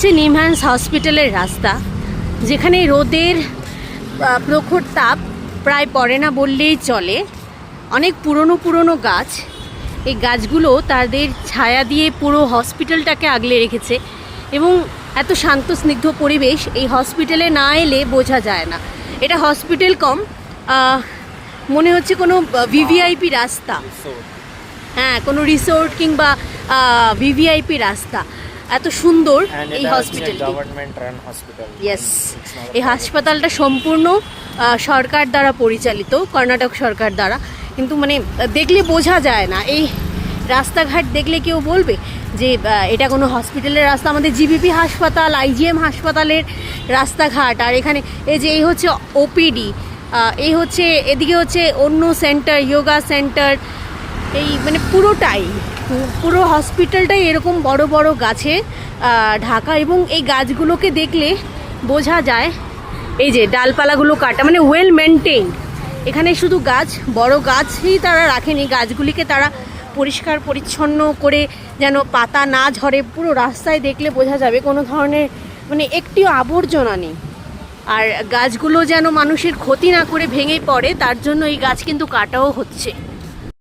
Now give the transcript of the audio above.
হচ্ছে নিমহ্যান্স হসপিটালের রাস্তা, যেখানে রোদের প্রখর তাপ প্রায় পড়ে না বললেই চলে। অনেক পুরনো পুরনো গাছ, এই গাছগুলো তাদের ছায়া দিয়ে পুরো হসপিটালটাকে আগলে রেখেছে এবং এত শান্ত স্নিগ্ধ পরিবেশ এই হসপিটালে না এলে বোঝা যায় না। এটা হসপিটাল কম, মনে হচ্ছে কোনো ভিভিআইপি রাস্তা, হ্যাঁ কোনো রিসোর্ট কিংবা ভিভিআইপি রাস্তা। এত সুন্দর এই হসপিটালটি। ইয়েস, এই হাসপাতালটা সম্পূর্ণ সরকার দ্বারা পরিচালিত, কর্ণাটক সরকার দ্বারা, কিন্তু মানে দেখলে বোঝা যায় না। এই রাস্তাঘাট দেখলে কেউ বলবে যে এটা কোনো হসপিটালের রাস্তা। আমাদের জিবিপি হাসপাতাল, আইজিএম হাসপাতালের রাস্তাঘাট, আর এখানে এই হচ্ছে ওপিডি, এই হচ্ছে এদিকে হচ্ছে অন্য সেন্টার, যোগা সেন্টার, এই মানে পুরো হসপিটালটাই এরকম বড় বড় গাছে ঢাকা। এবং এই গাছগুলোকে দেখলে বোঝা যায় এই যে ডালপালাগুলো কাটা, মানে ওয়েল মেনটেইন। এখানে শুধু গাছ, বড় গাছই তারা রাখেনি, গাছগুলিকে তারা পরিষ্কার পরিচ্ছন্ন করে যেন পাতা না ঝরে। পুরো রাস্তায় দেখলে বোঝা যাবে কোনো ধরনের মানে একটিও আবর্জনা নেই। আর গাছগুলো যেন মানুষের ক্ষতি না করে ভেঙে পড়ে, তার জন্য এই গাছ কিন্তু কাটাও হচ্ছে।